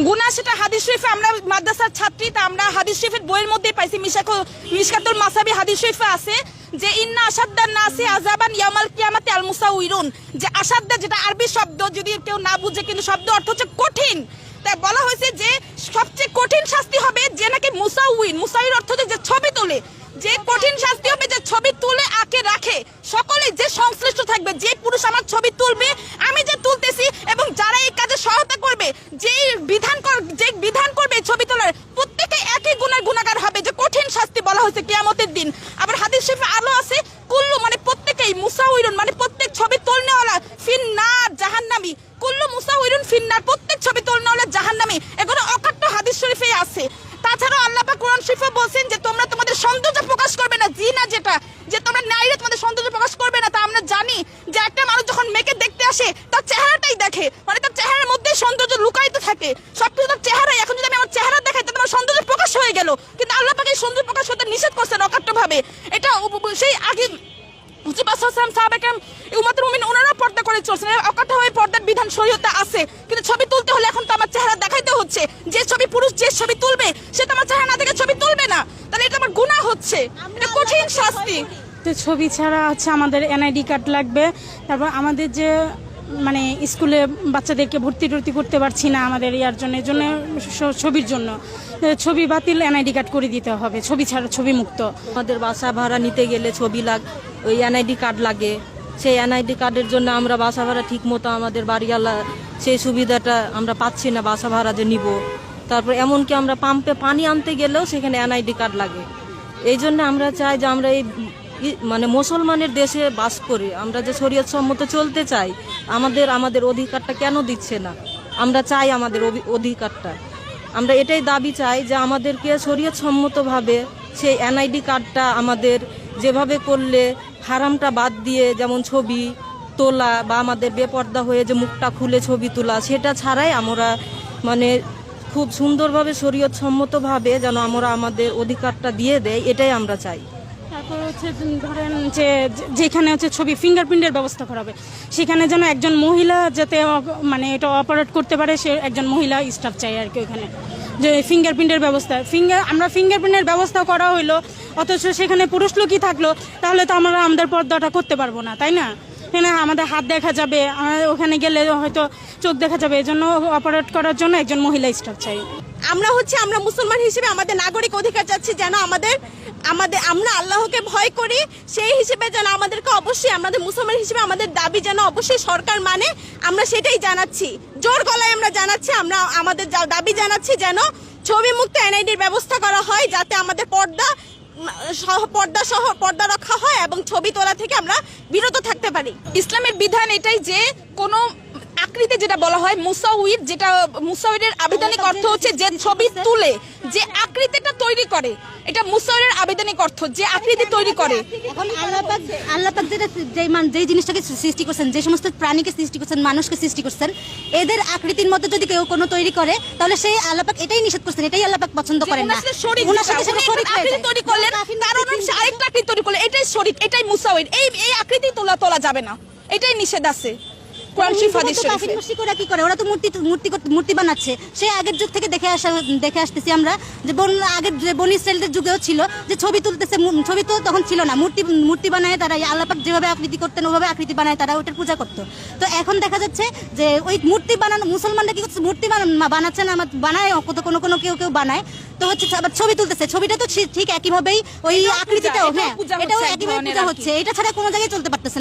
গুনাহ সেটা হাদিস শরীফে, আমরা মাদ্রাসার ছাত্রী, তা আমরা হাদিস শরীফের বইয়ের মধ্যেই পাইছি, মিশকাতুল মাসাবি হাদিস শরীফে আছে যে ইন্না আসাদ্দান নাসি আযাবান ইয়াউমাল কিয়ামাতি আল মুসাউইরুন, যে আসাদ্দা যেটা আরবি শব্দ, যদি কেউ না বুঝে, কিন্তু শব্দ অর্থ হচ্ছে কঠিন। তাই বলা হয়েছে যে সবচেয়ে কঠিন শাস্তি হবে যে নাকি মুসাউইর অর্থ হচ্ছে যে ছবি তোলে, যে কঠিন শাস্তি হবে যে ছবি তুলে আঁকে রাখে। সকলে যে সংশ্লিষ্ট থাকবে, যে পুরুষ আমার ছবি তুলবে, আমি যে তুলতেছি, এবং যারা এই কাজে সহায়তা করবে, যে বিধান করবে ছবি তোলার, প্রত্যেকে একই গুনার গুনাহগার হবে, যে কঠিন শাস্তি বলা হয়েছে কিয়ামতের দিন। আবার হাদিস শরীফে আলো আছে কুল্লু, মানে প্রত্যেকেই, মুসাউইরুন মানে প্রত্যেক ছবি তুলনেওয়ালা, ফিন্নার জাহান্নামী, কুল্লু মুসাউইরুন ফিন্নার, প্রত্যেক ছবি তুলনেওয়ালা জাহান্নামী। এগুলো অকাট্য হাদিস শরীফেই আছে। তাছাড়াও আল্লাহ পাক কোরআন শরীফে বলেন যে তোমরা তোমাদের সৌন্দর্য প্রকাশ করবে না, জিনা যেটা, যে তোমরা নারীরা তোমাদের সৌন্দর্য প্রকাশ করবে না। তা আমরা জানি যে একটা মানুষ যখন মেয়েকে দেখতে আসে তার চেহারাটাই দেখে, মানে তার চেহারার মধ্যে সৌন্দর্য লুকায়িত থাকে, সবকিছু তার চেহারাই। এখন যদি আমি আমার চেহারা দেখাই তাহলে আমার সৌন্দর্য প্রকাশ হয়ে গেল, কিন্তু আল্লাহ পাক এই সৌন্দর্য প্রকাশ হতে নিষেধ করছেন অকাট্যভাবে। এটা সেই আগে ওনারা পর্দা করে চলছেন, অকাট্যভাবে পর্দার বিধান শরীয়তে আছে, কিন্তু ছবি তুলতে হলে এখন তো আমার চেহারা দেখাইতে হচ্ছে। যে ছবি পুরুষ যে ছবি তুলবে সে তো আমার চেহারা না দেখে ছবি তুলবে না, তাহলে এটা আমার গুনাহ হচ্ছে, এটা কঠিন শাস্তি। ছবি ছাড়া হচ্ছে আমাদের এনআইডি কার্ড লাগবে। তারপর আমাদের যে মানে স্কুলে বাচ্চাদেরকে ভর্তি করতে পারছি না আমাদের ইয়ার জন্য, ছবির জন্য ছবি বাতিল, এনআইডি কার্ড করে দিতে হবে, ছবি ছাড়া, ছবি মুক্ত। আমাদের বাসা ভাড়া নিতে গেলে ছবি ওই এনআইডি কার্ড লাগে। সেই এনআইডি কার্ডের জন্য আমরা বাসা ভাড়া ঠিক মতো আমাদের বাড়িওয়ালা সেই সুবিধাটা আমরা পাচ্ছি না, বাসা ভাড়া যে নিব। তারপর এমনকি আমরা পাম্পে পানি আনতে গেলেও সেখানে এনআইডি কার্ড লাগে। এই জন্য আমরা চাই যে আমরা এই মানে মুসলমানের দেশে বাস করে আমরা যে শরীয়ত সম্মত চলতে চাই, আমাদের অধিকারটা কেন দিচ্ছে না? আমরা চাই আমাদের অধিকারটা, আমরা এটাই দাবি চাই যে আমাদেরকে শরীয়ত সম্মতভাবে সেই এনআইডি কার্ডটা আমাদের যেভাবে করলে হারামটা বাদ দিয়ে, যেমন ছবি তোলা বা আমাদের বেপর্দা হয়ে যে মুখটা খুলে ছবি তোলা, সেটা ছাড়াই আমরা মানে খুব সুন্দরভাবে শরীয়ত সম্মতভাবে যেন আমরা আমাদের অধিকারটা দিয়ে দেয়, এটাই আমরা চাই। তারপর হচ্ছে ধরেন যে যেখানে হচ্ছে ছবি ফিঙ্গারপ্রিন্টের ব্যবস্থা করা হবে, সেখানে যেন একজন মহিলা যাতে মানে এটা অপারেট করতে পারে, সে একজন মহিলা স্টাফ চাই আর কি ওখানে, যে ফিঙ্গারপ্রিন্টের ব্যবস্থা। আমরা ফিঙ্গারপ্রিন্টের ব্যবস্থা করা হইলো, অথচ সেখানে পুরুষ লোকই থাকলো, তাহলে তো আমরা আমাদের পর্দাটা করতে পারবো না, তাই না? এখানে আমাদের হাত দেখা যাবে, ওখানে গেলে হয়তো চোখ দেখা যাবে, এই জন্য অপারেট করার জন্য একজন মহিলা স্টাফ চাই। আমরা মুসলমান হিসেবে আমাদের নাগরিক অধিকার চাচ্ছি, যেন আমরা আল্লাহকে ভয় করি, সেই হিসেবে যেন আমাদেরকে অবশ্যই, আমাদের মুসলমান হিসেবে আমাদের দাবি যেন অবশ্যই সরকার মানে, আমরা সেটাই জানাচ্ছি, জোর গলায় আমরা জানাচ্ছি, আমরা আমাদের দাবি জানাচ্ছি যেন ছবি মুক্ত এনআইডির ব্যবস্থা করা হয়, যাতে আমাদের পর্দা রক্ষা হয় এবং ছবি তোলা থেকে আমরা বিরত থাকতে পারি। ইসলামের বিধান এটাই যে কোনো আকৃতি, যেটা বলা হয় মুসাউইর, যেটা মুসাউইরের আবিধানিক অর্থ হচ্ছে যে ছবি তুলে যে আকৃতিটা তৈরি করে, এটা মুসাউইরের আবিধানিক অর্থ, যে আকৃতি তৈরি করে। এখন আল্লাহ পাক যেই জিনিসটাকে সৃষ্টি করছেন, যে সমস্ত প্রাণীকে সৃষ্টি করছেন, মানুষকে সৃষ্টি করছেন, এদের আকৃতির মধ্যে যদি কেউ কোনো তৈরি করে, তাহলে সেই আল্লাহ পাক এটাই নিষেধ করছেন, এটাই আল্লাহ পাক পছন্দ করেন না। ওনার সাথে সেটা শরীক হয়ে যায়। তৈরি করলেন, কারণ আরেকটা আকৃতি তৈরি করলে, এটাই শরীক, এটাই মুসাউইর। এই আকৃতি তোলা যাবে না, এটাই নিষেধ আছে কোরআন শরীফ হাদিস শরীফে। কি করে ওরা তো মূর্তি বানাচ্ছে, সেই আগের যুগ থেকে দেখে আসতেছি আমরা, যে আগের যে বনি ইসরায়েলদের যুগেও ছিল যে ছবি তুলতেছে, ছবি তো তখন ছিল না, মূর্তি বানায় তারা, আল্লাহ পাক যেভাবে আকৃতি করতেন ওভাবে আকৃতি বানায় তারা ওটার পূজা করতো। তো এখন দেখা যাচ্ছে যে ওই মূর্তি বানানো মুসলমানরা কি করছে, মূর্তি বানাচ্ছে না, বানায় কোনো কেউ বানায়, তো হচ্ছে আবার ছবি তুলতেছে, ছবিটা তো ঠিক একইভাবেই ওই আকৃতিটাও, হ্যাঁ এটাও একইভাবে পূজা হচ্ছে, এটা ছাড়া কোনো জায়গায় চলতে পারতেছে।